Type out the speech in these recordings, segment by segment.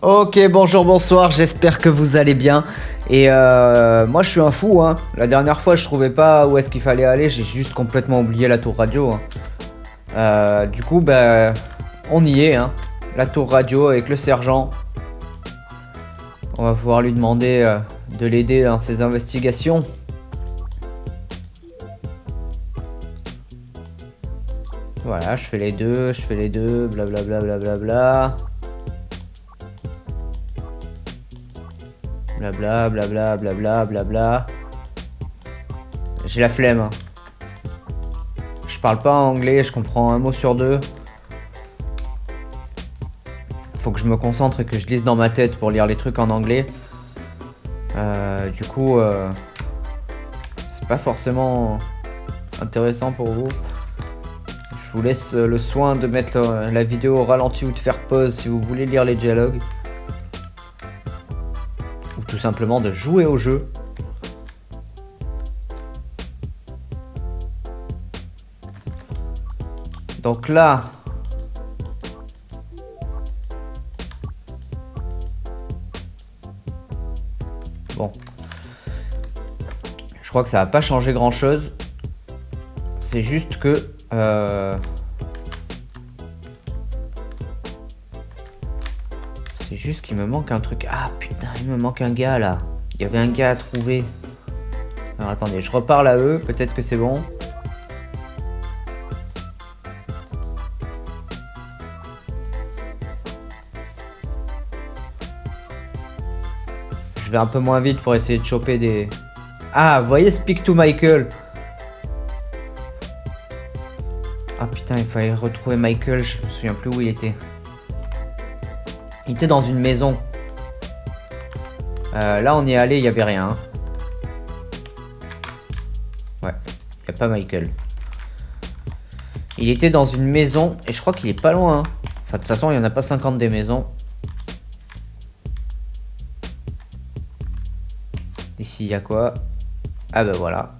Ok, bonjour, bonsoir, j'espère que vous allez bien. Et moi je suis un fou, hein. La dernière fois je trouvais pas où est-ce qu'il fallait aller, j'ai juste complètement oublié la tour radio, hein. Du coup, bah, on y est, hein. La tour radio avec le sergent. On va pouvoir lui demander de l'aider dans ses investigations. Voilà, je fais les deux, blablabla, blablabla. Blabla, blabla, blabla, blabla. J'ai la flemme, hein. Je parle pas anglais, je comprends un mot sur deux. Faut que je me concentre et que je lise dans ma tête pour lire les trucs en anglais. Du coup, c'est pas forcément intéressant pour vous. Je vous laisse le soin de mettre la vidéo au ralenti ou de faire pause si vous voulez lire les dialogues. Ou tout simplement de jouer au jeu. Donc là... Bon. Je crois que ça va pas changer grand chose. C'est juste que... C'est juste qu'il me manque un truc. Ah putain, il me manque un gars là. Il y avait un gars à trouver. Alors attendez, je reparle à eux, peut-être que c'est bon. Je vais un peu moins vite pour essayer de choper des... Ah, vous voyez, speak to Michael. Ah putain, il fallait retrouver Michael, je me souviens plus où il était. Il était dans une maison. Là, on y est allé, il y avait rien. Hein. Ouais, il n'y a pas Michael. Il était dans une maison, et je crois qu'il est pas loin. Hein. Enfin, de toute façon, il n'y en a pas 50 des maisons. Ici, il y a quoi? Ah bah voilà.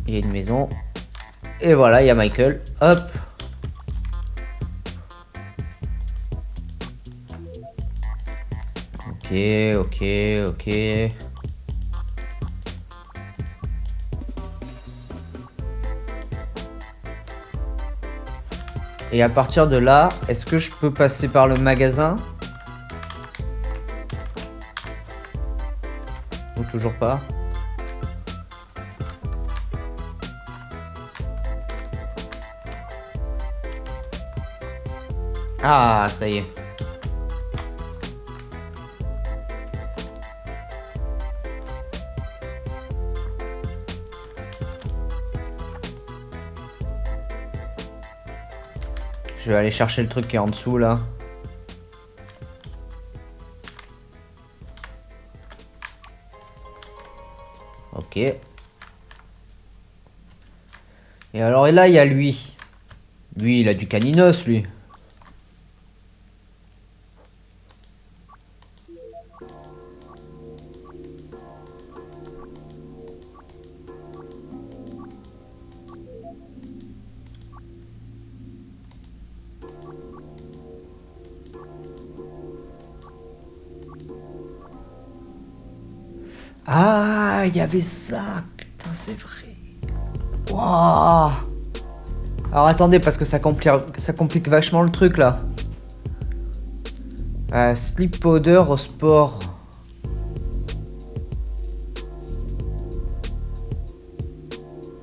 Il y a une maison. Et voilà, il y a Michael. Hop. Ok. Et à partir de là, est-ce que je peux passer par le magasin? Ou toujours pas? Ah, ça y est. Je vais aller chercher le truc qui est en dessous là. Ok. Et alors, et là, il y a lui. Lui, il a du caninos, lui. Ah, il y avait ça. Putain, c'est vrai. Waouh. Alors attendez, parce que ça complique vachement le truc là. Slip powder au sport.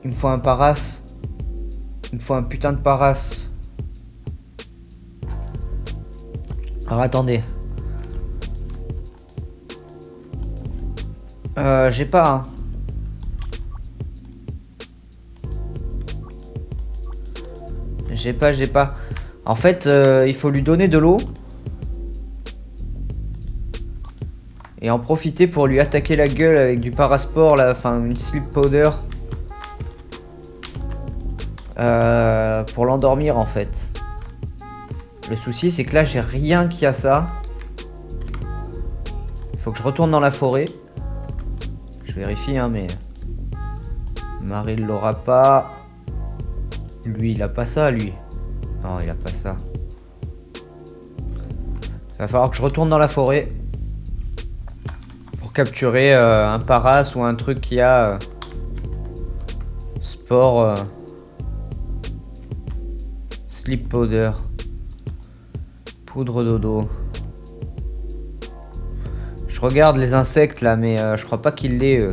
Il me faut un paras. Il me faut un putain de paras. Alors attendez. J'ai pas. Hein. J'ai pas. En fait, il faut lui donner de l'eau. Et en profiter pour lui attaquer la gueule avec du parasport, là, enfin une slip powder. Pour l'endormir en fait. Le souci c'est que là j'ai rien qui a ça. Il faut que je retourne dans la forêt. Je vérifie hein mais... Marie l'aura pas. Lui il a pas ça lui. Non il a pas ça. Va falloir que je retourne dans la forêt pour capturer un paras ou un truc qui a sport sleep powder, poudre dodo. Je regarde les insectes là, mais je crois pas qu'il l'ait.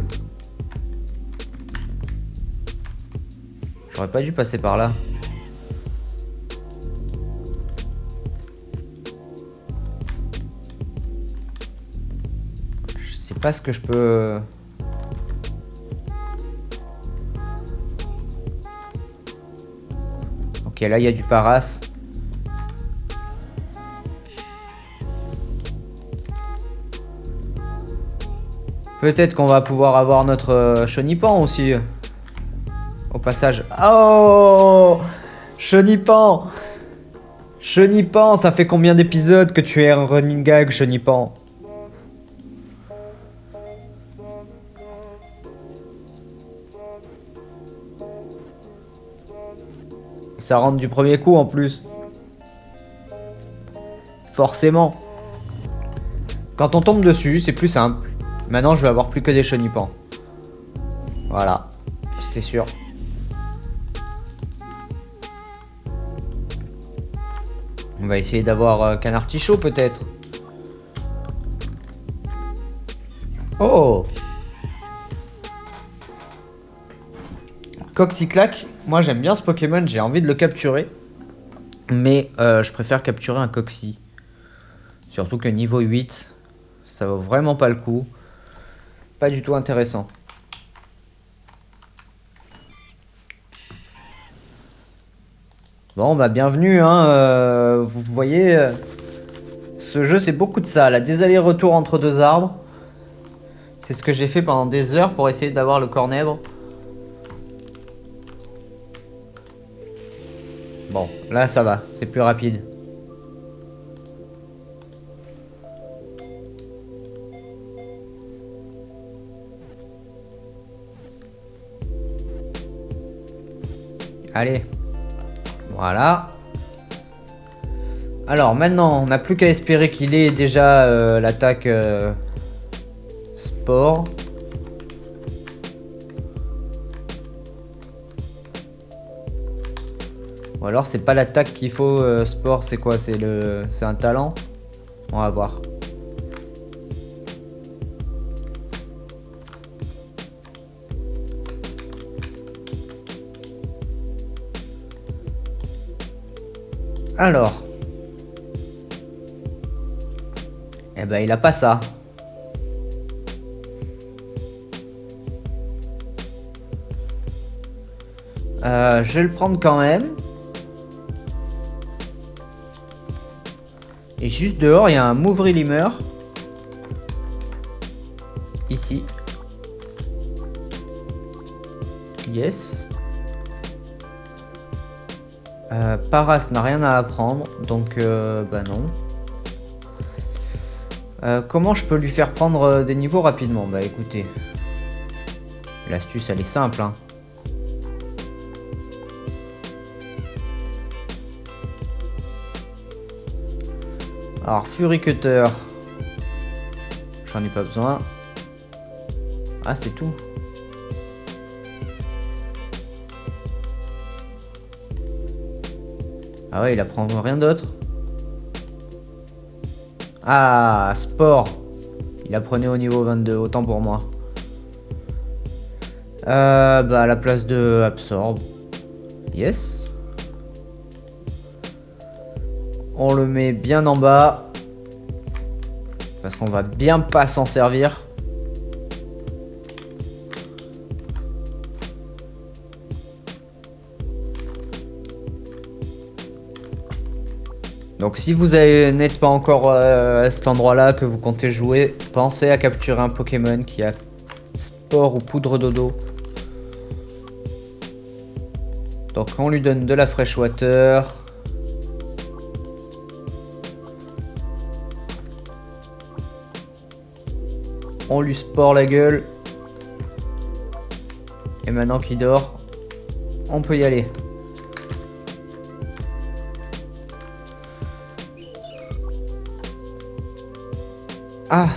J'aurais pas dû passer par là. Je sais pas ce que je peux... Ok, là il y a du paras. Peut-être qu'on va pouvoir avoir notre chenipan aussi. Au passage. Oh, Chenipan. Chenipan, ça fait combien d'épisodes que tu es un running gag, Chenipan? Ça rentre du premier coup en plus. Forcément. Quand on tombe dessus, c'est plus simple. Maintenant, je vais avoir plus que des chenipans. Voilà. C'était sûr. On va essayer d'avoir qu'un artichaut peut-être. Oh! Coxyclac, moi j'aime bien ce Pokémon, j'ai envie de le capturer. Mais je préfère capturer un Coxy. Surtout que niveau 8, ça vaut vraiment pas le coup. Pas du tout intéressant. Bon bah bienvenue hein, vous voyez, ce jeu c'est beaucoup de ça, là, des allers-retours entre deux arbres. C'est ce que j'ai fait pendant des heures pour essayer d'avoir le cornèbre. Bon, là ça va, c'est plus rapide. Allez. Voilà. Alors maintenant, on n'a plus qu'à espérer qu'il ait déjà l'attaque sport. Ou alors c'est pas l'attaque qu'il faut sport, c'est quoi? C'est un talent? On va voir. Alors. Eh ben il a pas ça. Je vais le prendre quand même. Et juste dehors, il y a un Mouvrilimeur. Ici. Yes. Paras n'a rien à apprendre, donc bah non. Comment je peux lui faire prendre des niveaux rapidement? Bah écoutez, l'astuce elle est simple hein. Alors Fury Cutter, j'en ai pas besoin. Ah c'est tout. Ah ouais, il apprend rien d'autre. Ah, sport. Il apprenait au niveau 22, autant pour moi. Bah à la place de absorbe. Yes. On le met bien en bas. Parce qu'on va bien pas s'en servir. Donc si vous n'êtes pas encore à cet endroit-là, que vous comptez jouer, pensez à capturer un Pokémon qui a sport ou poudre dodo. Donc on lui donne de la freshwater. On lui spore la gueule. Et maintenant qu'il dort, on peut y aller. Ah.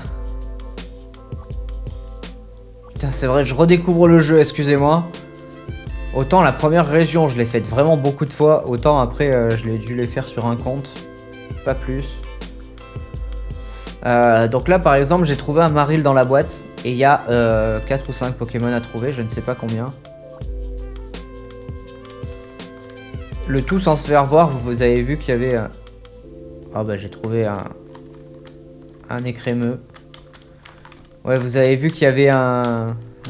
Putain, c'est vrai, je redécouvre le jeu, excusez-moi. Autant la première région, je l'ai faite vraiment beaucoup de fois. Autant après, je l'ai dû les faire sur un compte. Pas plus. Donc là, par exemple, j'ai trouvé un Marill dans la boîte. Et il y a 4 ou 5 Pokémon à trouver, je ne sais pas combien. Le tout sans se faire voir, vous avez vu qu'il y avait... Ah bah j'ai trouvé un écrémeux. Ouais, vous avez vu qu'il y avait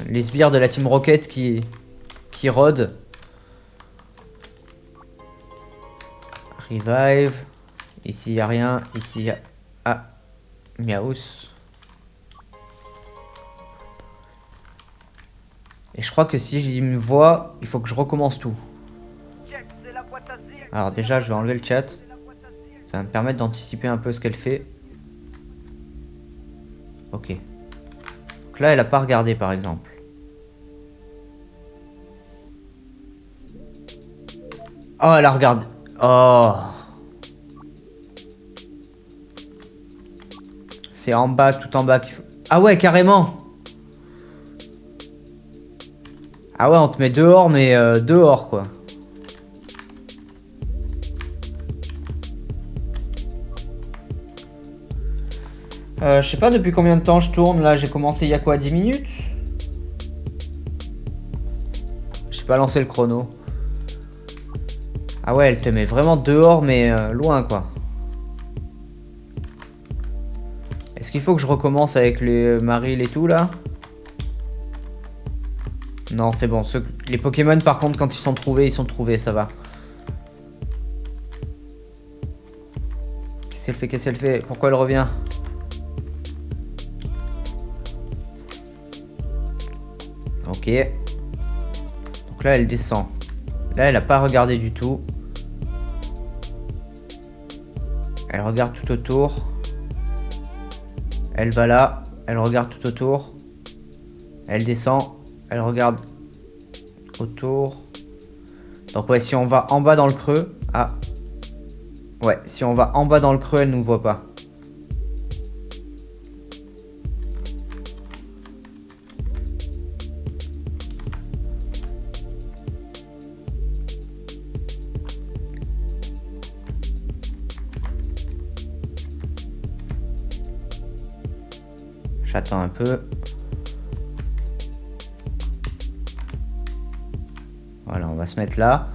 les sbires de la Team Rocket qui rôdent. Revive. Ici, il n'y a rien. Ici, il y a... Ah, Miaus. Et je crois que si il me voit, il faut que je recommence tout. Alors déjà, je vais enlever le chat. Ça va me permettre d'anticiper un peu ce qu'elle fait. Ok. Donc là, elle a pas regardé, par exemple. Oh, elle a regardé. Oh. C'est en bas, tout en bas qu'il faut... Ah ouais, carrément. Ah ouais, on te met dehors, mais dehors, quoi. Je sais pas depuis combien de temps je tourne, là j'ai commencé il y a quoi, 10 minutes? J'ai pas lancé le chrono. Ah ouais, elle te met vraiment dehors mais loin quoi. Est-ce qu'il faut que je recommence avec les Marill et tout là? Non c'est bon, les Pokémon par contre quand ils sont trouvés, ça va. Qu'est-ce qu'elle fait? Qu'est-ce qu'elle fait? Pourquoi elle revient? Ok. Donc là, elle descend. Là, elle a pas regardé du tout. Elle regarde tout autour. Elle va là. Elle regarde tout autour. Elle descend. Elle regarde autour. Donc ouais, si on va en bas dans le creux... Ah. Ouais, si on va en bas dans le creux, elle nous voit pas. J'attends un peu. Voilà, on va se mettre là.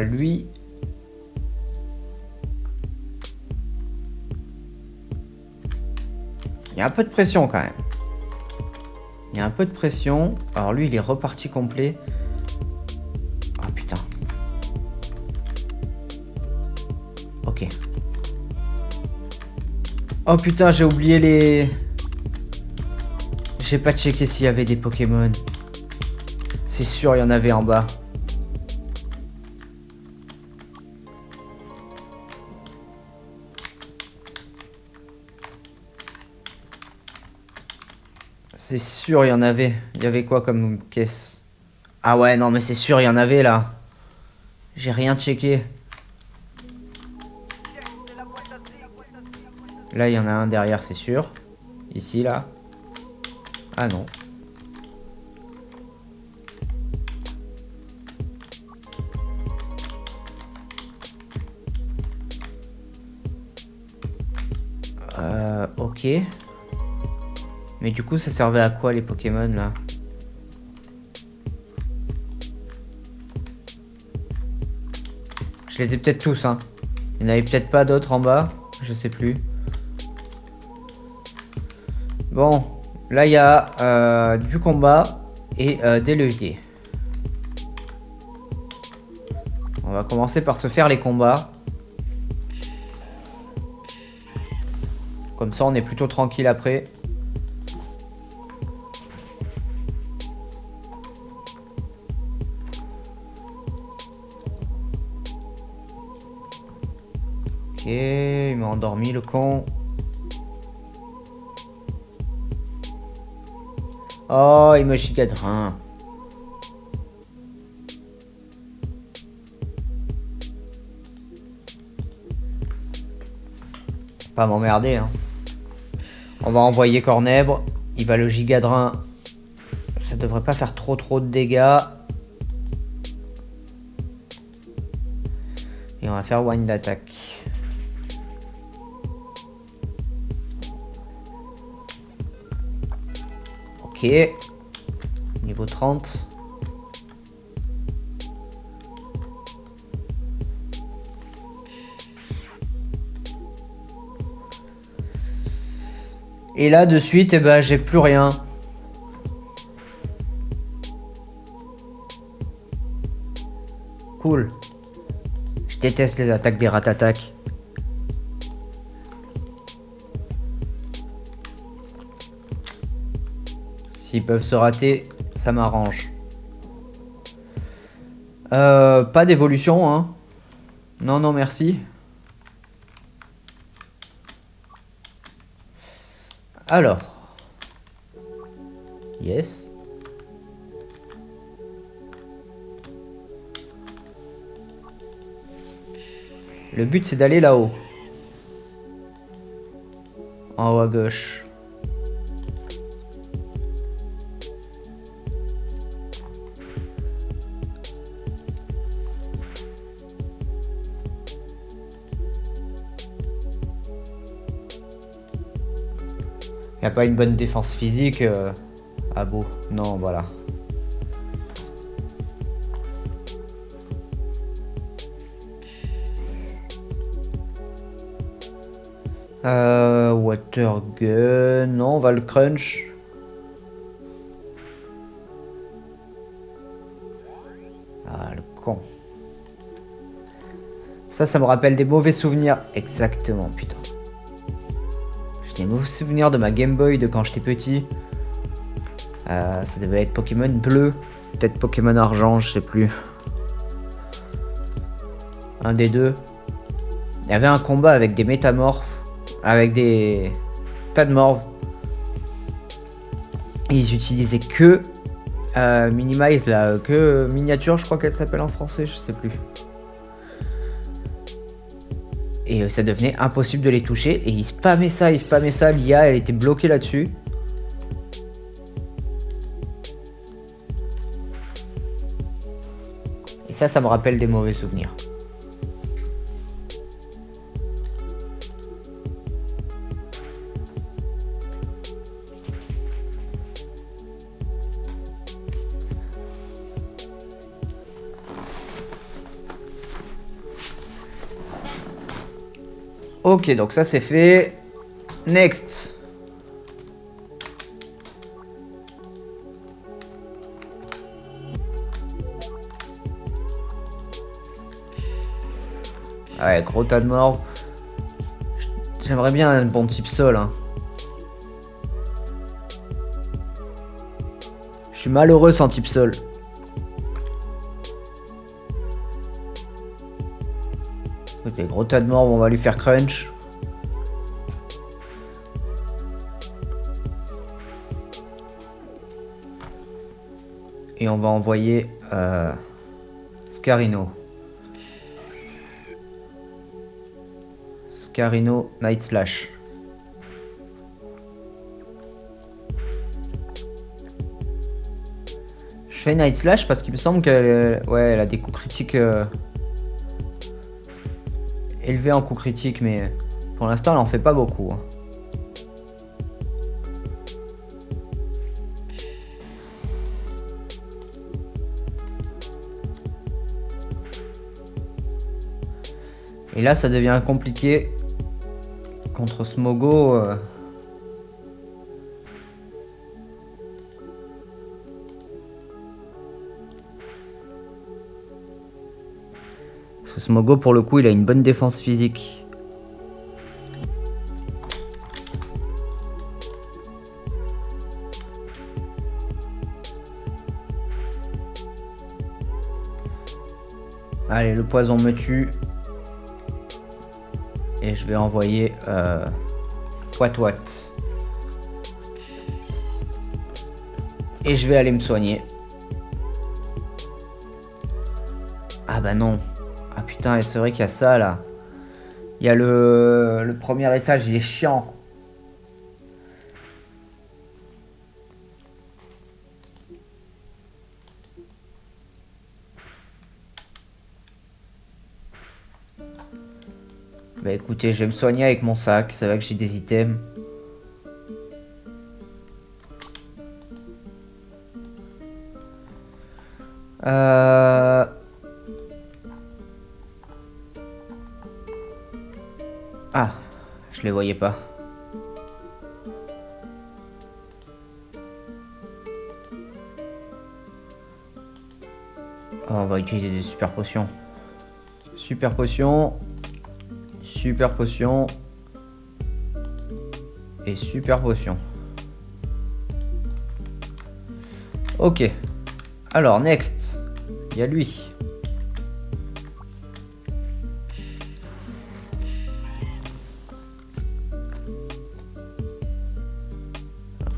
Lui... Il y a un peu de pression quand même. Il y a un peu de pression. Alors lui, il est reparti complet. Oh putain. Ok. Oh putain, j'ai oublié les... J'ai pas checké s'il y avait des Pokémon. C'est sûr, il y en avait en bas. C'est sûr, il y en avait. Il y avait quoi comme caisse? Ah ouais, non, mais c'est sûr, il y en avait là. J'ai rien checké. Là, il y en a un derrière, c'est sûr. Ici, là. Ah non. Ok. Mais du coup, ça servait à quoi les Pokémon là? Je les ai peut-être tous, hein. Il n'y en avait peut-être pas d'autres en bas. Je sais plus. Bon, là il y a du combat et des leviers. On va commencer par se faire les combats. Comme ça on est plutôt tranquille après. Ok, il m'a endormi le con. Oh, il me gigadrin. Pas m'emmerder, hein. On va envoyer Cornèbre. Il va le Gigadrin. Ça devrait pas faire trop de dégâts. Et on va faire Wind Attack. Ok. Niveau 30. Et là, de suite, eh ben, j'ai plus rien. Cool. Je déteste les attaques des ratataques. S'ils peuvent se rater, ça m'arrange. Pas d'évolution, hein. Non, non, merci. Alors. Yes. Le but, c'est d'aller là-haut. En haut à gauche. Y a pas une bonne défense physique ah bon, non, voilà. Water gun, non, on va le crunch. Ah, le con. Ça me rappelle des mauvais souvenirs. Exactement, putain. J'ai des mauvais souvenirs de ma Game Boy de quand j'étais petit. Ça devait être Pokémon bleu. Peut-être Pokémon argent, je sais plus. Un des deux. Il y avait un combat avec des métamorphes. Avec des tas de morphes. Et ils utilisaient que Minimize là. Que miniature, je crois qu'elle s'appelle en français, je sais plus. Et ça devenait impossible de les toucher. Et ils spammaient ça. L'IA, elle était bloquée là-dessus. Et ça me rappelle des mauvais souvenirs. Ok, donc ça c'est fait. Next. Ouais, gros tas de morts. J'aimerais bien un bon type sol. Hein. Je suis malheureux sans type sol. Ok, gros tas de morts, on va lui faire crunch. Et on va envoyer Scarino. Scarino Night Slash. Je fais Night Slash parce qu'il me semble qu'elle elle a des coups critiques élevés en coups critiques, mais pour l'instant elle en fait pas beaucoup. Hein. Et là ça devient compliqué contre Smogo. Parce que Smogo pour le coup il a une bonne défense physique. Allez, le poison me tue. Et je vais envoyer Wat. Et je vais aller me soigner. Ah bah non. Ah putain, c'est vrai qu'il y a ça là. Il y a le premier étage, il est chiant. Bah écoutez, je vais me soigner avec mon sac. C'est vrai que j'ai des items. Euh... Ah, je les voyais pas. Oh, on va utiliser des super potions. Super potion. Super potion. Et super potion. Ok. Alors, next. Il y a lui.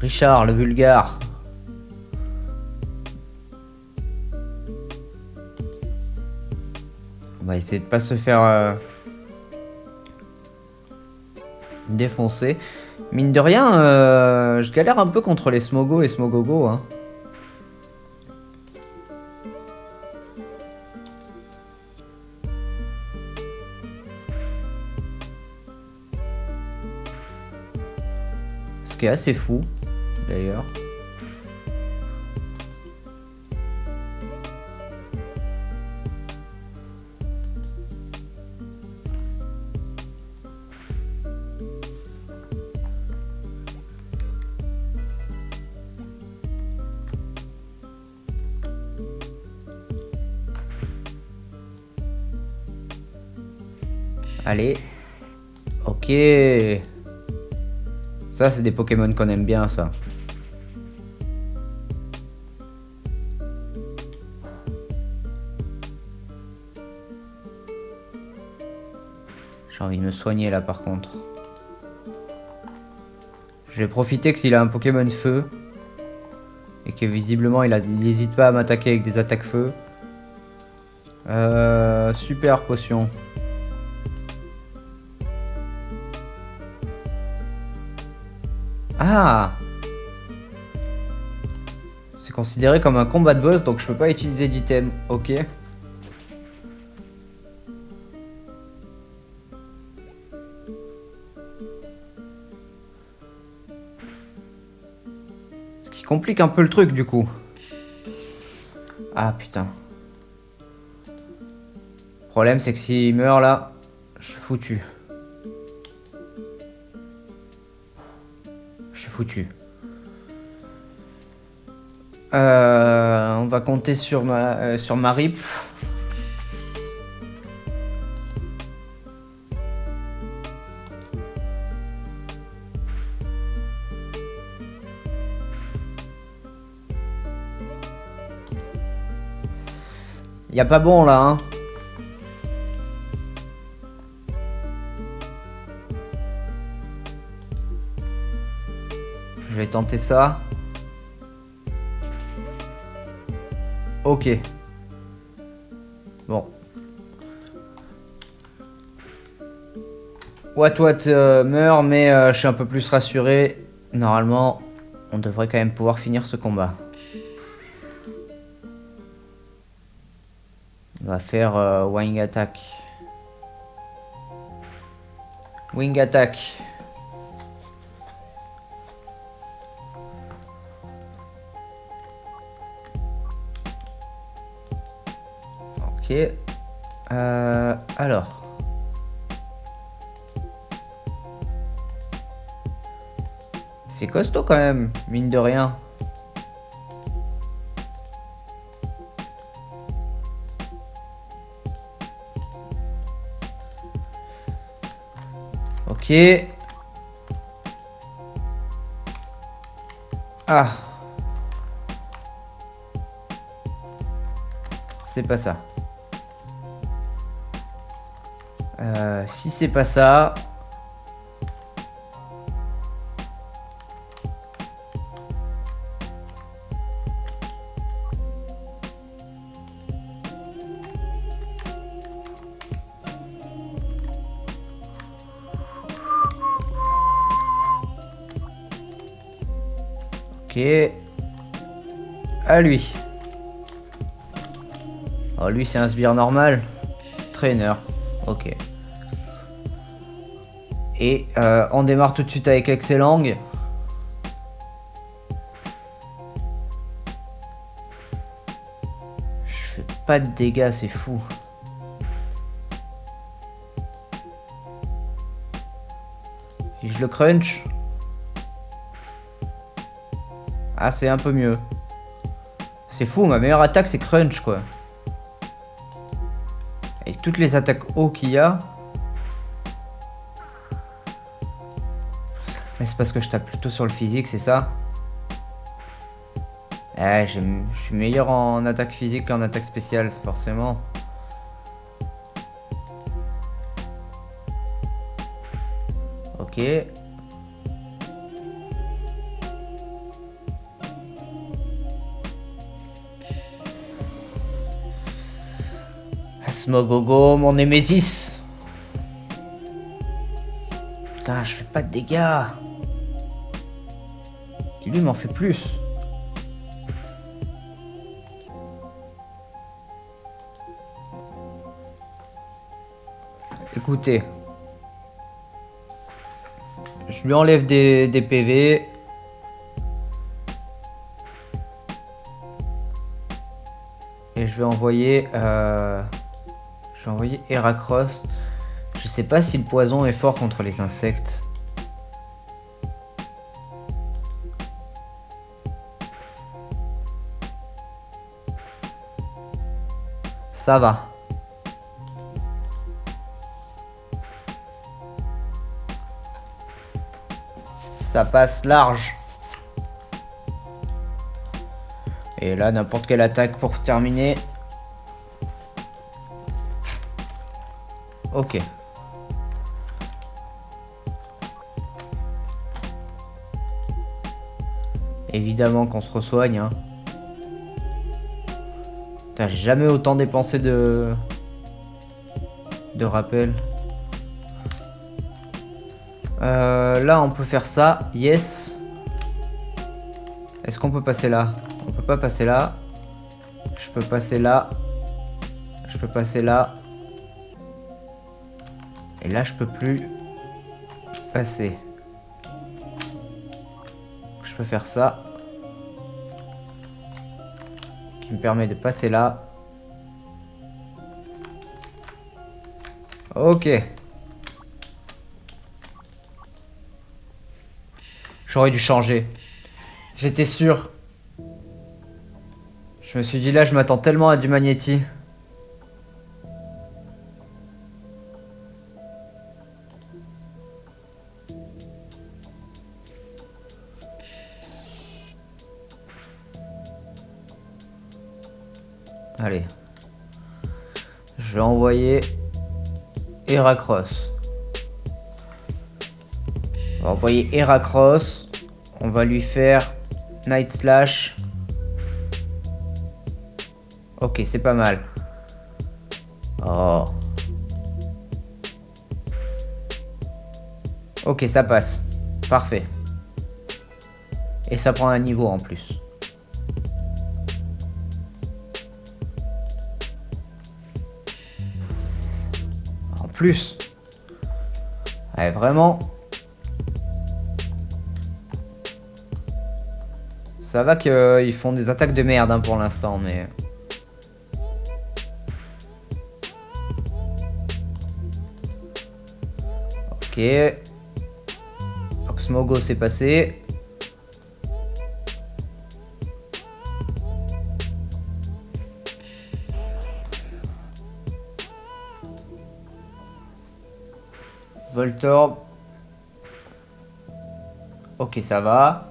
Richard, le vulgaire. On va essayer de pas se faire défoncer. Mine de rien, je galère un peu contre les Smogo et Smogogo. Hein. Ce qui est assez fou, d'ailleurs. Allez. Ok. Ça, c'est des Pokémon qu'on aime bien, ça. J'ai envie de me soigner, là, par contre. Je vais profiter qu'il a un Pokémon feu. Et que, visiblement, il n'hésite pas à m'attaquer avec des attaques feu. Super potion. Ah! C'est considéré comme un combat de boss, donc je peux pas utiliser d'item. Ok. Ce qui complique un peu le truc, du coup. Ah, putain. Le problème, c'est que s'il meurt, là, je suis foutu. Je suis foutu. On va compter sur ma rip. Y a pas bon là, hein. Je vais tenter ça. Ok. Bon. What meurt, mais je suis un peu plus rassuré. Normalement, on devrait quand même pouvoir finir ce combat. On va faire Wing Attack. Wing Attack. Ok. Alors. C'est costaud quand même, mine de rien. Ok. Ah. C'est pas ça. Si c'est pas ça... Ok. À lui. Oh, lui, c'est un sbire normal. Trainer. Ok. Et on démarre tout de suite avec Excellang. Je fais pas de dégâts, c'est fou. Si je le crunch. Ah, c'est un peu mieux. C'est fou, ma meilleure attaque c'est crunch quoi. Et toutes les attaques haut qu'il y a. Mais c'est parce que je tape plutôt sur le physique, c'est ça? Eh, je suis meilleur en attaque physique qu'en attaque spéciale, forcément. Ok. Smogogo, mon Némésis. Putain, je fais pas de dégâts. Et lui m'en fait plus. Écoutez. Je lui enlève des PV. Et je vais envoyer... Je vais envoyer Heracross. Je sais pas si le poison est fort contre les insectes. Ça va. Ça passe large. Et là, n'importe quelle attaque pour terminer. Ok. Évidemment qu'on se resoigne. Hein. Putain, j'ai jamais autant dépensé de rappel. Là, on peut faire ça. Yes. Est-ce qu'on peut passer là? On peut pas passer là. Je peux passer là. Je peux passer là. Et là, je peux plus passer. Je peux faire ça. Qui me permet de passer là. Ok. J'aurais dû changer. J'étais sûr. Je me suis dit là, je m'attends tellement à du Magnéti. Allez. Je vais envoyer Heracross. On va envoyer Heracross. On va lui faire Night Slash. Ok, c'est pas mal. Oh. Ok, ça passe. Parfait. Et ça prend un niveau en plus. En plus. Ouais, vraiment. Ça va qu'ils font des attaques de merde hein, pour l'instant, mais... Ok. Oxmogo c'est passé. Voltorb. Ok, ça va.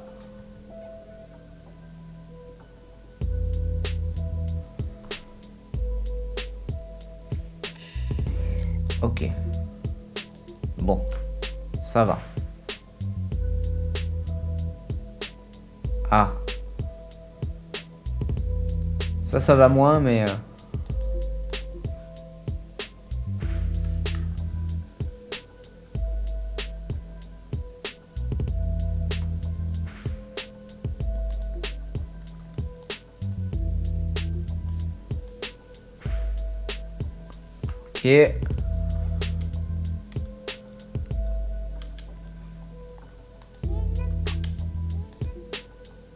Ok. Bon. Ça va. Ah. Ça va moins, mais... Ok.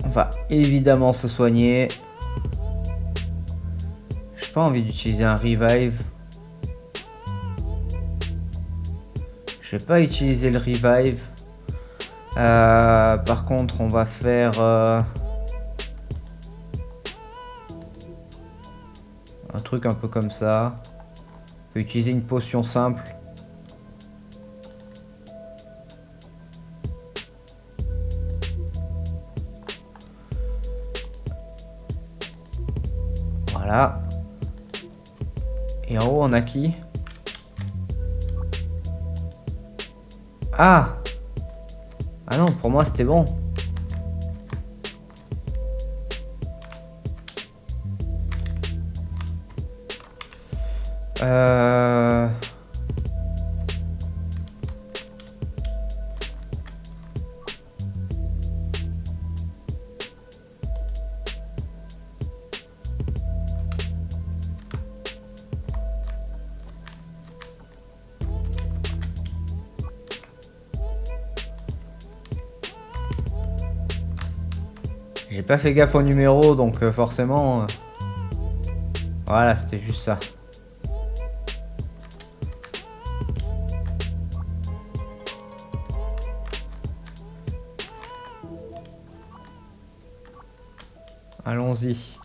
On va évidemment se soigner. J'ai pas envie d'utiliser un revive. Je vais pas utiliser le revive. Par contre, on va faire un truc un peu comme ça. On peut utiliser une potion simple. Voilà. Et en haut, on a qui? Ah! Ah non, pour moi, c'était bon. J'ai pas fait gaffe au numéro, donc forcément... Voilà, c'était juste ça. Allons-y.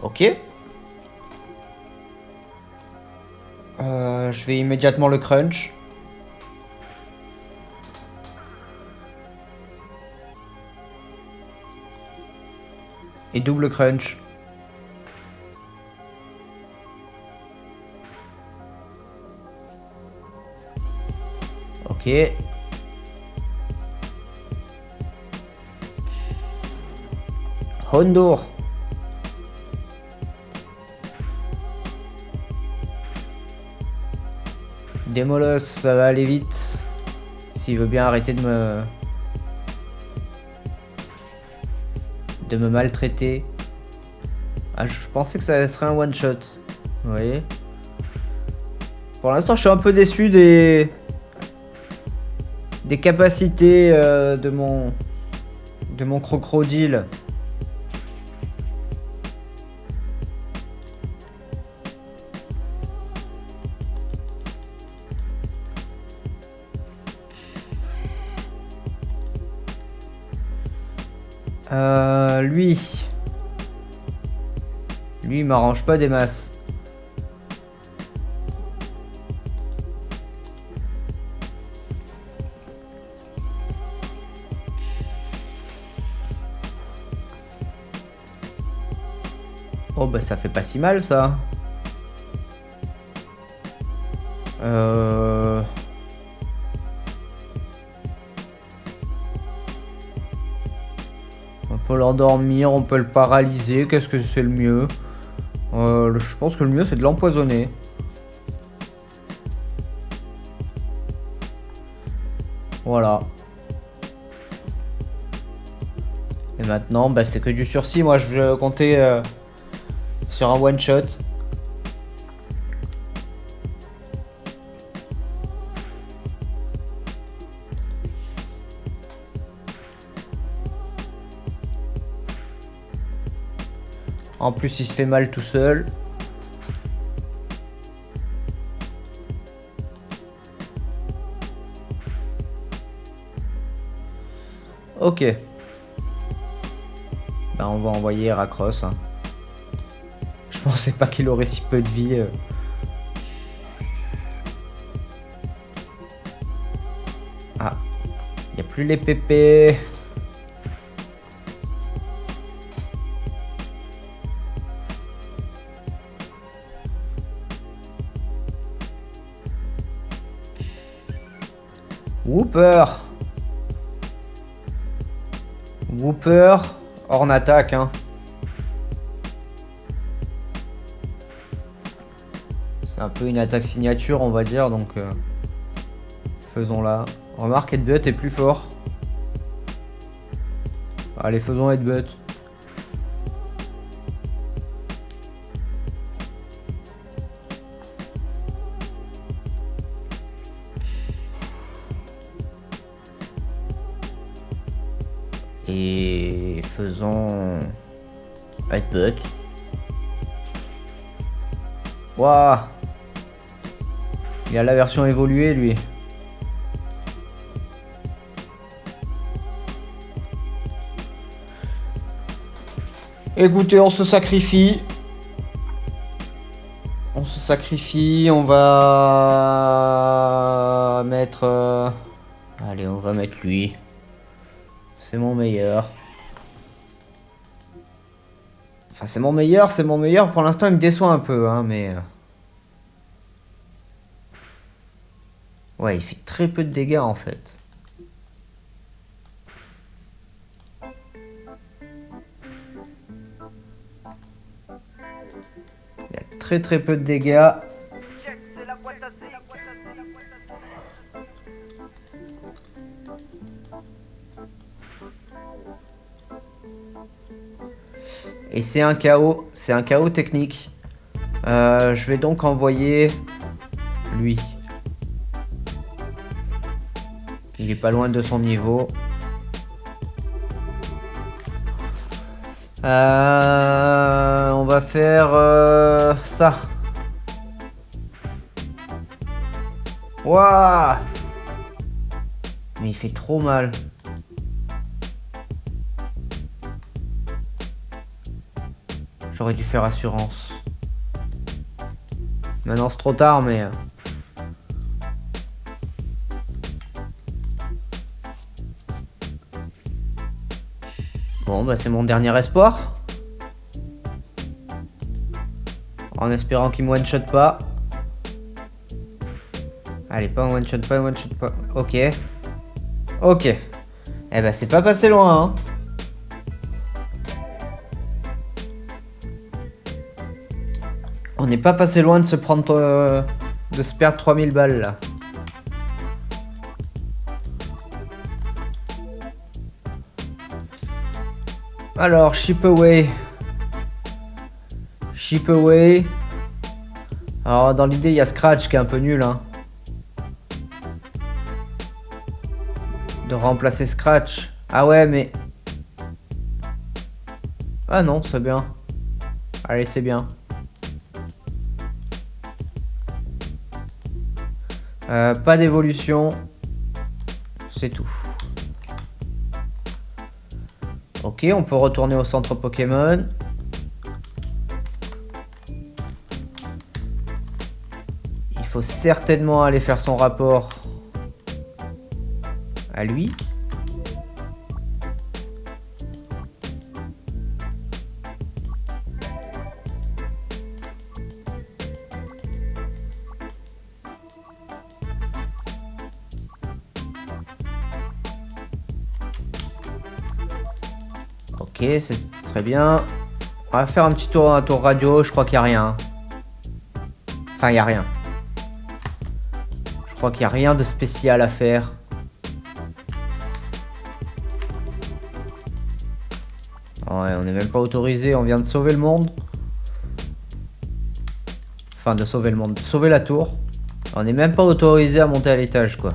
Ok. Je vais immédiatement le crunch. Et double crunch. Ok. Hondour. Démolos, ça va aller vite. S'il veut bien arrêter de me maltraiter. Ah, je pensais que ça serait un one shot. Vous voyez. Pour l'instant, je suis un peu déçu des capacités de mon crocodile. Lui, il m'arrange pas des masses. Oh bah ça fait pas si mal ça. On peut l'endormir, on peut le paralyser. Qu'est-ce que c'est le mieux? Je pense que le mieux c'est de l'empoisonner. Voilà. Et maintenant, bah, c'est que du sursis. Moi, je vais compter sur un one shot. En plus, il se fait mal tout seul. Ok. Bah, on va envoyer Heracross. Hein. Je pensais pas qu'il aurait si peu de vie. Ah. Il n'y a plus les pépés. Whooper. Whooper. Hors attaque, hein. C'est un peu une attaque signature, on va dire, donc faisons-la. Remarque, Headbutt est plus fort. Allez, faisons Headbutt. Et faisons... Headbutt. Waouh. Il a la version évoluée lui. Écoutez, on se sacrifie. On va mettre... Allez, on va mettre lui. C'est mon meilleur. Enfin, c'est mon meilleur. Pour l'instant, il me déçoit un peu, hein, mais... Ouais, il fait très peu de dégâts, en fait. Il a très peu de dégâts. Et c'est un chaos technique. Je vais donc envoyer lui. Il est pas loin de son niveau. On va faire ça. Waouh! Mais il fait trop mal. J'aurais dû faire assurance. Maintenant c'est trop tard, mais... Bon, bah c'est mon dernier espoir. En espérant qu'il me one-shot pas. Allez, pas un one-shot, pas. Ok. Ok. Eh bah c'est pas passé loin, hein. On n'est pas passé loin de se prendre... de se perdre 3000 balles, là. Alors, ship away. Alors, dans l'idée, il y a Scratch qui est un peu nul, hein. De remplacer Scratch. Ah ouais, mais... Ah non, c'est bien. Allez, c'est bien. Pas d'évolution. C'est tout. Ok, on peut retourner au centre Pokémon. Il faut certainement aller faire son rapport à lui. Ok, c'est très bien. On va faire un tour radio. Je crois qu'il n'y a rien. Enfin, il n'y a rien. Je crois qu'il n'y a rien de spécial à faire. Ouais, on n'est même pas autorisé. On vient de sauver le monde. Enfin, de sauver le monde. De sauver la tour. On n'est même pas autorisé à monter à l'étage, quoi.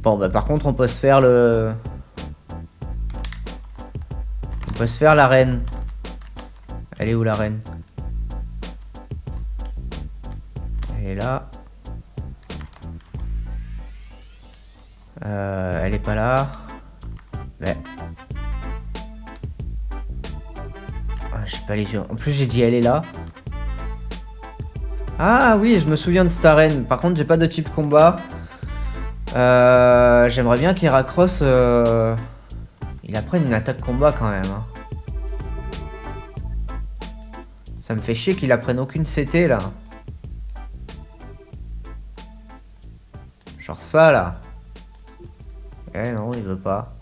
Bon, bah par contre, on peut se faire le... On peut se faire la reine. Elle est où, la reine? Elle est là. Elle est pas là. Ouais. Ah, j'ai pas les yeux. En plus, j'ai dit elle est là. Ah oui, je me souviens de cette arène. Par contre, j'ai pas de type combat. J'aimerais bien qu'Heracross il apprenne une attaque combat quand même, hein. Ça me fait chier qu'il apprenne aucune CT là. Genre ça là. Eh non, il veut pas.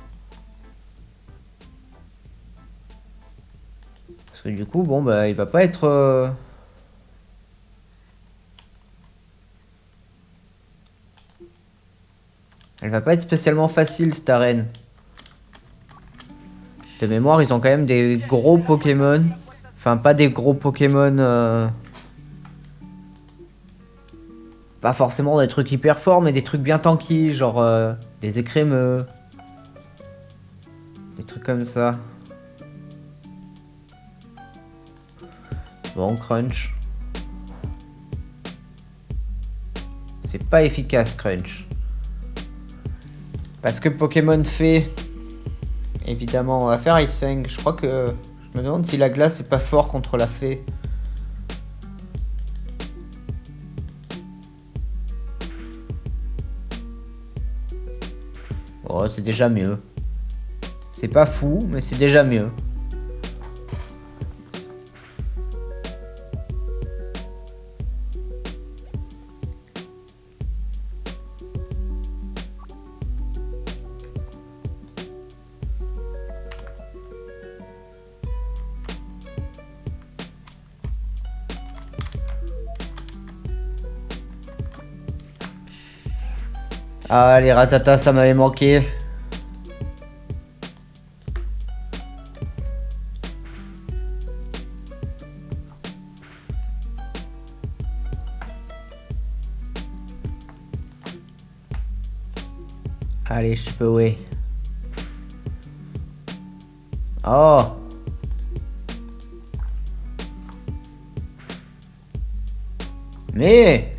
Parce que du coup, bon bah il va pas être... Elle va pas être spécialement facile cette arène. De mémoire, ils ont quand même des gros Pokémon. Enfin, pas des gros Pokémon... Pas forcément des trucs hyper forts, mais des trucs bien tanky, genre des écrémeux. Des trucs comme ça. Bon, crunch. C'est pas efficace, crunch. Parce que Pokémon fait... Évidemment, on va faire Ice Fang. Je crois que... Je me demande si la glace est pas fort contre la fée. Oh, c'est déjà mieux. C'est pas fou, mais c'est déjà mieux. Ah, les ratatas, ça m'avait manqué. Allez, je peux, ouais. Oh! Mais!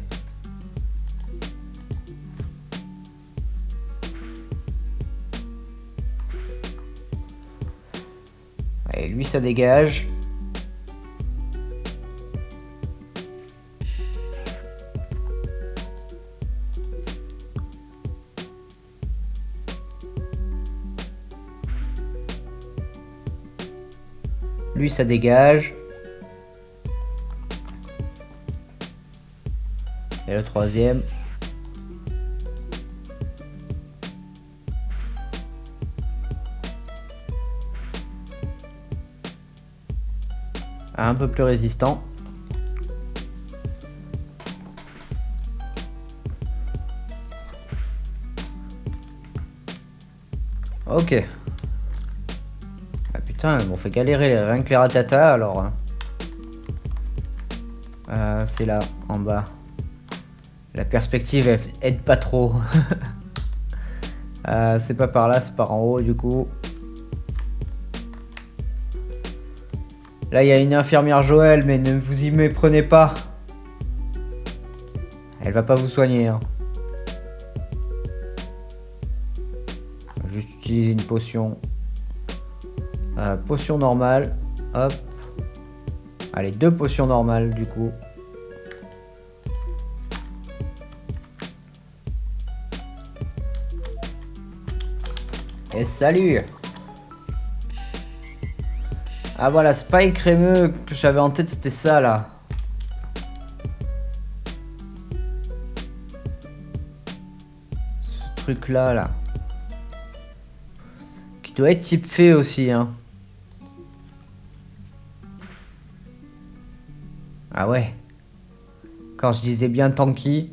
Allez, lui, ça dégage. Lui, ça dégage. Et le troisième. Un peu plus résistant. Ok. Ah putain, ils m'ont fait galérer rien que les ratatas alors. C'est là, en bas. La perspective elle aide pas trop. C'est pas par là, c'est par en haut du coup. Là il y a une infirmière Joël, mais ne vous y méprenez pas. Elle va pas vous soigner. Hein. Juste utiliser une potion. Potion normale. Hop. Allez, 2 potions normales du coup. Et salut! Ah voilà, c'est pas les crémeux que j'avais en tête, c'était ça là. Ce truc là. Qui doit être type fée aussi, hein. Ah ouais. Quand je disais bien tanky,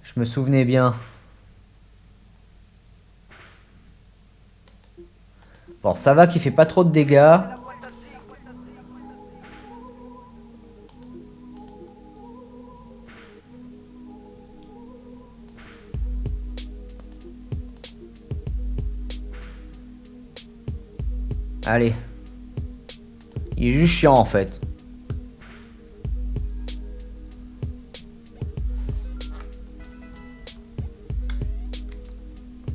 je me souvenais bien. Bon, ça va qu'il fait pas trop de dégâts. Allez. Il est juste chiant en fait.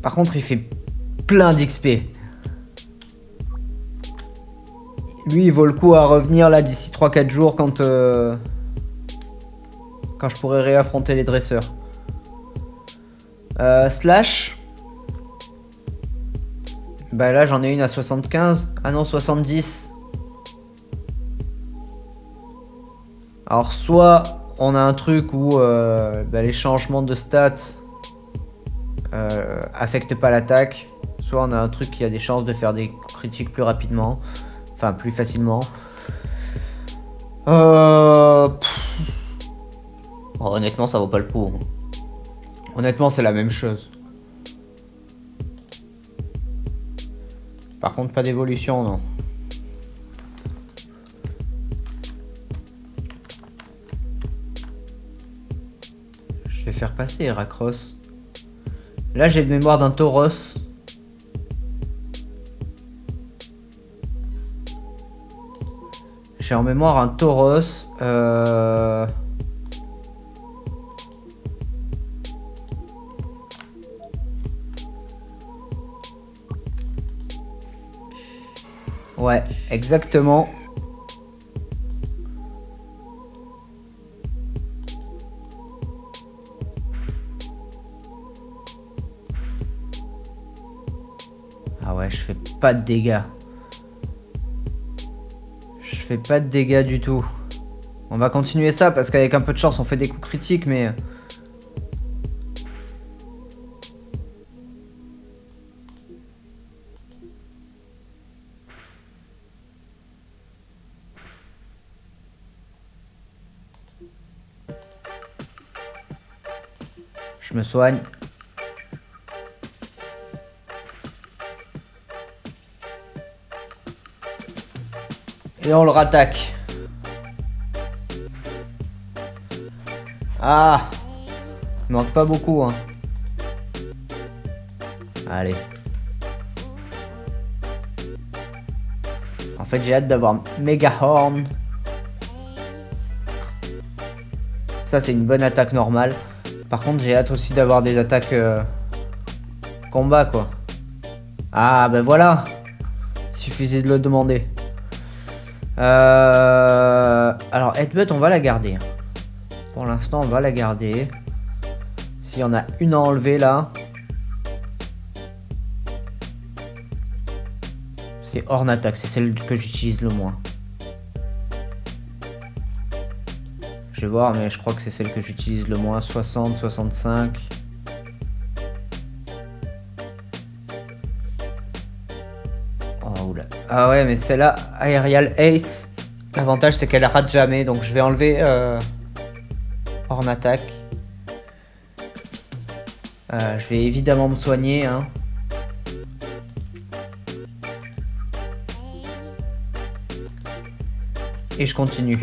Par contre, il fait plein d'XP. Lui, il vaut le coup à revenir là d'ici 3-4 jours quand je pourrai réaffronter les dresseurs. Slash. Bah là, j'en ai une à 75. Ah non, 70. Alors, soit on a un truc où les changements de stats affectent pas l'attaque. Soit on a un truc qui a des chances de faire des critiques plus rapidement. Enfin, plus facilement. Honnêtement, ça vaut pas le coup. Honnêtement, c'est la même chose. Par contre, pas d'évolution, non. faire passer, Heracross? Là, j'ai de mémoire d'un Tauros. J'ai en mémoire un Tauros. Ouais, exactement. Ah ouais, je fais pas de dégâts. Je fais pas de dégâts du tout. On va continuer ça parce qu'avec un peu de chance on fait des coups critiques mais... Je me soigne. Et on le rattaque. Ah, il manque pas beaucoup hein. Allez. En fait j'ai hâte d'avoir Mega Horn. Ça c'est une bonne attaque normale. Par contre j'ai hâte aussi d'avoir des attaques combat quoi. Ah ben voilà. Il suffisait de le demander. Alors Headbutt on va la garder. Pour l'instant on va la garder. S'il y en a une à enlever là. C'est Horn Attack, c'est celle que j'utilise le moins. Je vais voir mais je crois que c'est celle que j'utilise le moins. 60, 65. Oh oula. Ah ouais mais celle-là, Aerial Ace. L'avantage c'est qu'elle rate jamais. Donc je vais enlever Horn Attack. Je vais évidemment me soigner hein. Et je continue.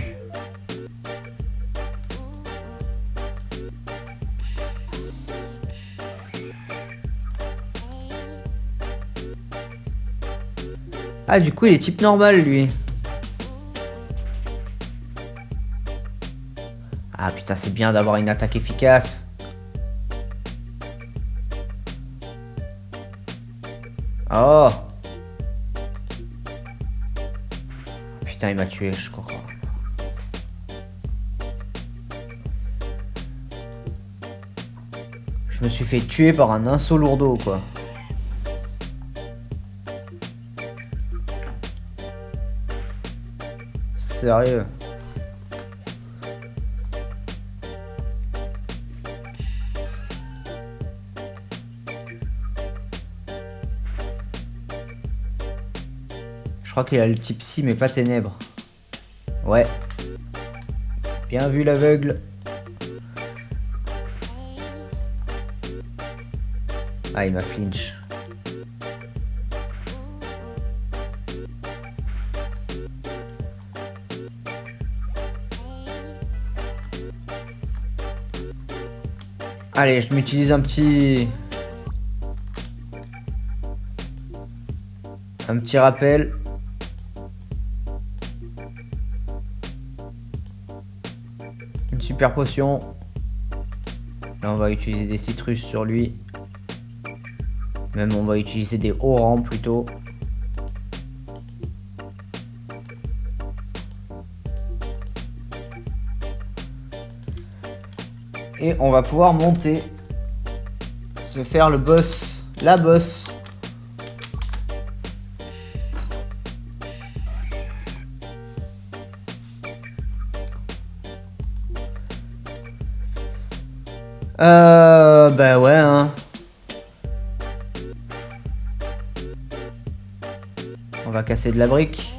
Ah du coup il est type normal lui. Ah putain c'est bien d'avoir une attaque efficace. Oh. Putain il m'a tué je crois. Je me suis fait tuer par un inso lourdeau quoi. Sérieux. Je crois qu'il a le type psy mais pas ténèbres. Ouais. Bien vu l'aveugle. Ah il m'a flinch. Allez je m'utilise un petit rappel. Une super potion. Là on va utiliser des citrus sur lui. Même on va utiliser des hauts rangs plutôt. Et on va pouvoir monter. Se faire le boss. La boss. Bah ouais hein. On va casser de la brique.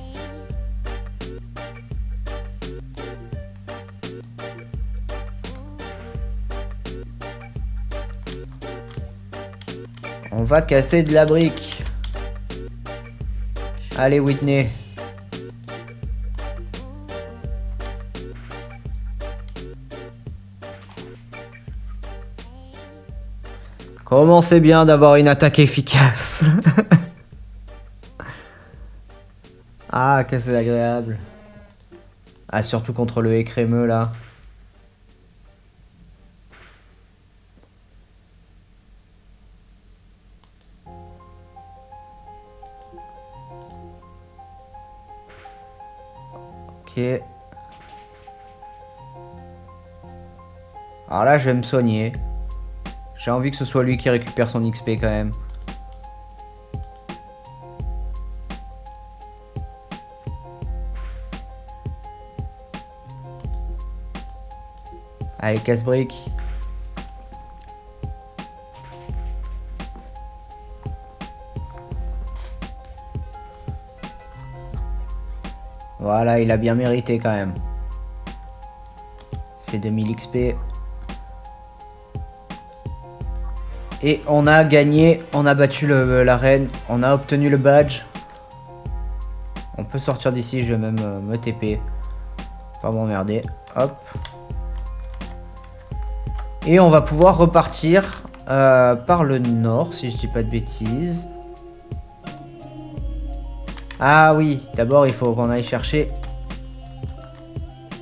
On va casser de la brique. Allez Whitney. Comment c'est bien d'avoir une attaque efficace. Ah, que c'est agréable. Ah, surtout contre le écrémeux là. Ok. Alors là, je vais me soigner. J'ai envie que ce soit lui qui récupère son XP quand même. Allez, casse-brique. Voilà, il a bien mérité quand même. C'est 2000 XP. Et on a gagné, on a battu la reine, on a obtenu le badge. On peut sortir d'ici, je vais même me TP. Pas m'emmerder. Hop. Et on va pouvoir repartir par le nord, si je dis pas de bêtises. Ah oui, d'abord il faut qu'on aille chercher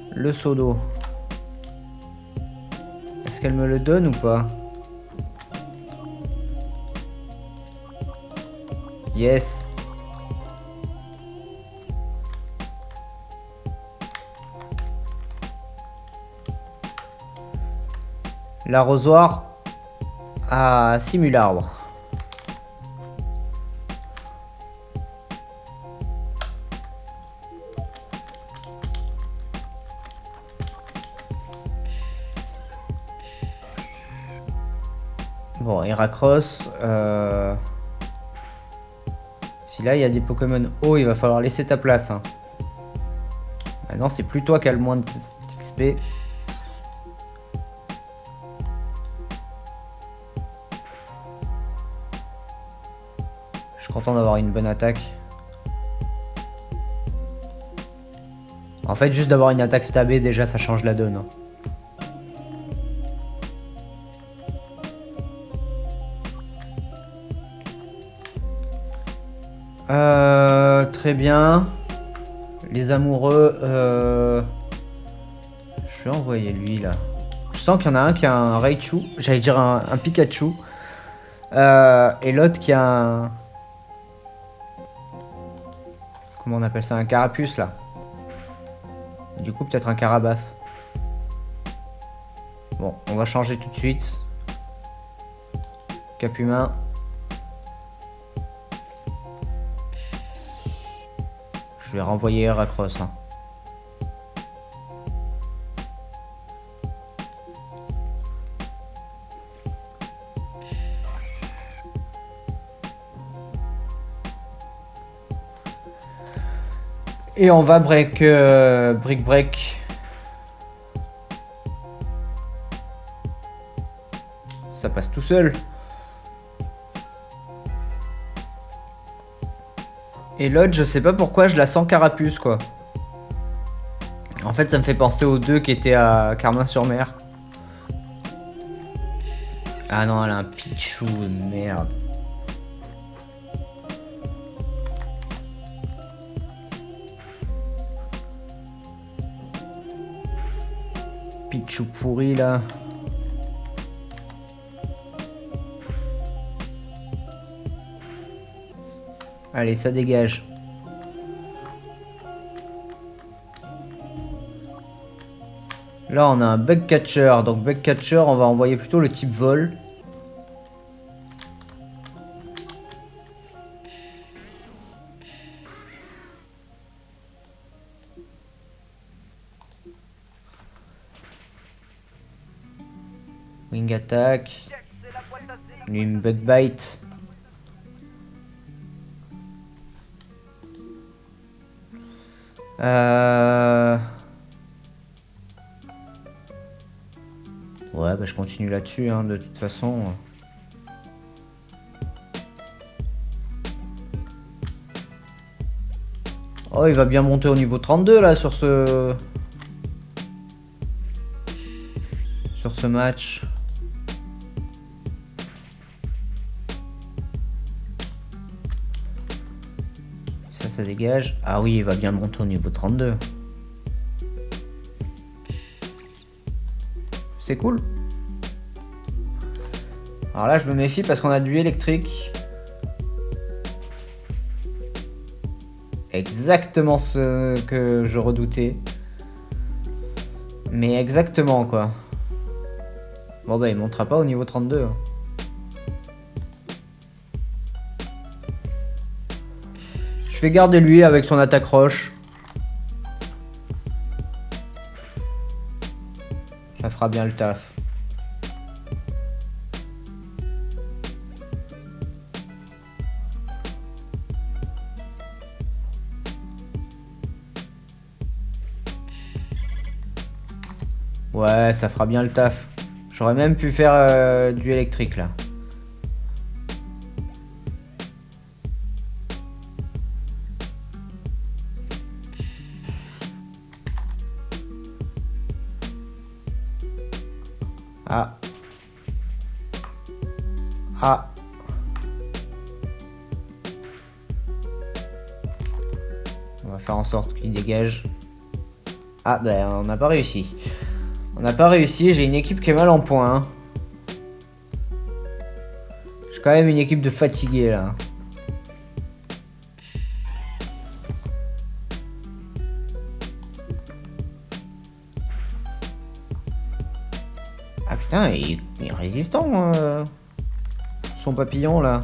le seau d'eau. Est-ce qu'elle me le donne ou pas? Yes. L'arrosoir à 6000 arbres. Bon, Heracross. Si là il y a des Pokémon hauts, il va falloir laisser ta place. Hein. Maintenant, c'est plus toi qui as le moins d'XP. Je suis content d'avoir une bonne attaque. En fait, juste d'avoir une attaque stabée, déjà, ça change la donne. Hein. Très bien. Les amoureux, je vais envoyer lui là. Je sens qu'il y en a un qui a un Raichu, j'allais dire un Pikachu. Et l'autre qui a un... Comment on appelle ça? Un Carapuce là. Du coup peut-être un Carabaf. Bon, on va changer tout de suite. Cap humain. Je vais renvoyer Heracross. Hein. Et on va break, break. Ça passe tout seul. Et l'autre, je sais pas pourquoi, je la sens Carapuce, quoi. En fait, ça me fait penser aux deux qui étaient à Carmin-sur-Mer. Ah non, elle a un Pichu, merde. Pichu pourri, là. Allez, ça dégage. Là, on a un bug catcher. Donc, bug catcher, on va envoyer plutôt le type vol. Wing attack. Lui, une bug bite. Ouais, bah je continue là-dessus, hein, de toute façon. Oh, il va bien monter au niveau 32 là sur ce match. ça dégage. Ah oui, il va bien monter au niveau 32. C'est cool. Alors là, je me méfie parce qu'on a du électrique. Exactement ce que je redoutais. Mais exactement, quoi. Bon bah, il montera pas au niveau 32. Hein. Je vais garder lui avec son attaque roche. Ça fera bien le taf. Ouais, ça fera bien le taf. J'aurais même pu faire du électrique là. Ah. Ah. On va faire en sorte qu'il dégage. Ah ben on n'a pas réussi. On n'a pas réussi, j'ai une équipe qui est mal en point. Hein. J'ai quand même une équipe de fatigués là. Ah putain, il est résistant son papillon là.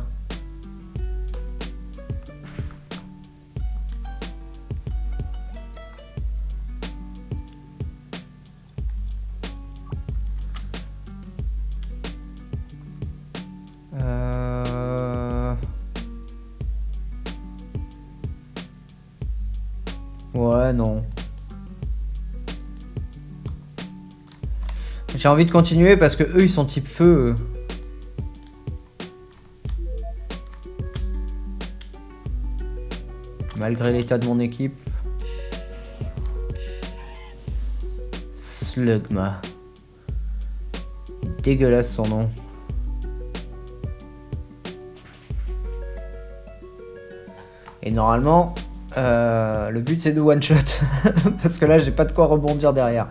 Ouais, non. J'ai envie de continuer parce que eux ils sont type feu. Malgré l'état de mon équipe. Slugma. Dégueulasse son nom. Et normalement, le but c'est de one shot. Parce que là j'ai pas de quoi rebondir derrière.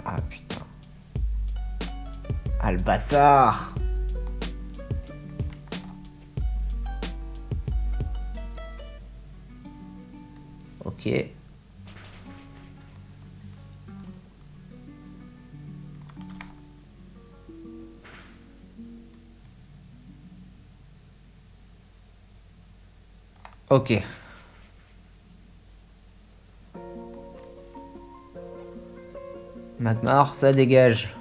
Ah putain. Ah le bâtard. Ok. Ok. Magmar, ça dégage.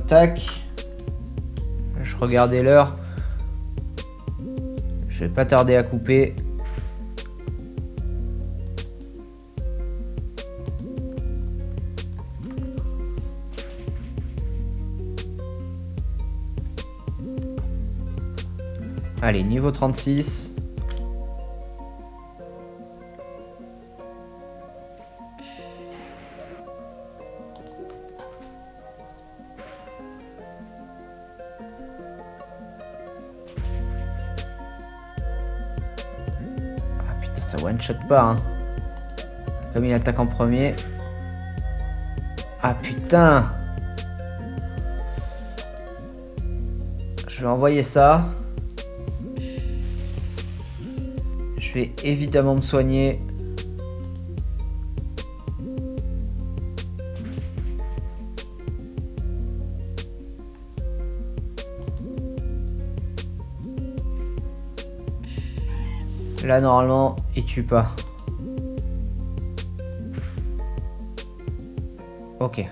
Tac. Je regardais l'heure. Je vais pas tarder à couper. Allez, niveau 36. Ah putain, ça one-shot pas, hein. Comme il attaque en premier. Ah putain. Je vais envoyer ça. Je vais évidemment me soigner. Là, normalement, il tue pas. Ok.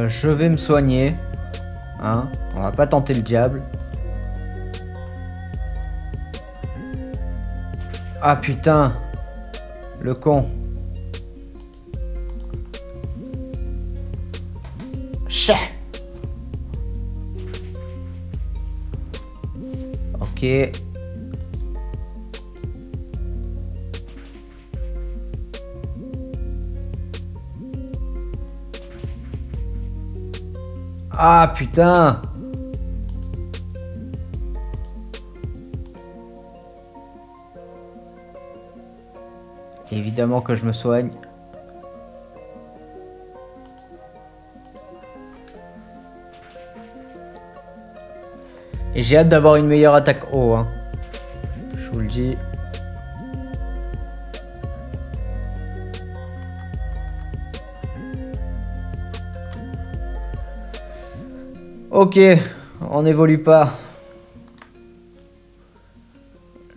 Je vais me soigner. Hein, on va pas tenter le diable. Ah putain. Le con. Chais. Ok. Ah putain. Évidemment que je me soigne. Et j'ai hâte d'avoir une meilleure attaque haut, hein. Je vous le dis. Ok, on n'évolue pas.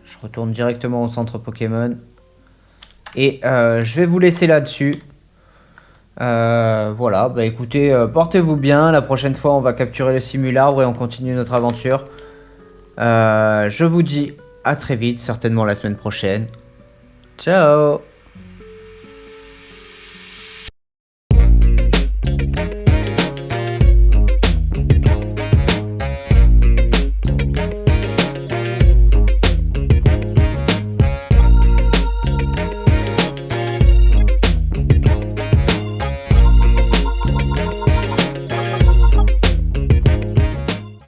Je retourne directement au centre Pokémon. Et je vais vous laisser là-dessus. Voilà, bah écoutez, portez-vous bien. La prochaine fois, on va capturer le simularbre et on continue notre aventure. Je vous dis à très vite, certainement la semaine prochaine. Ciao!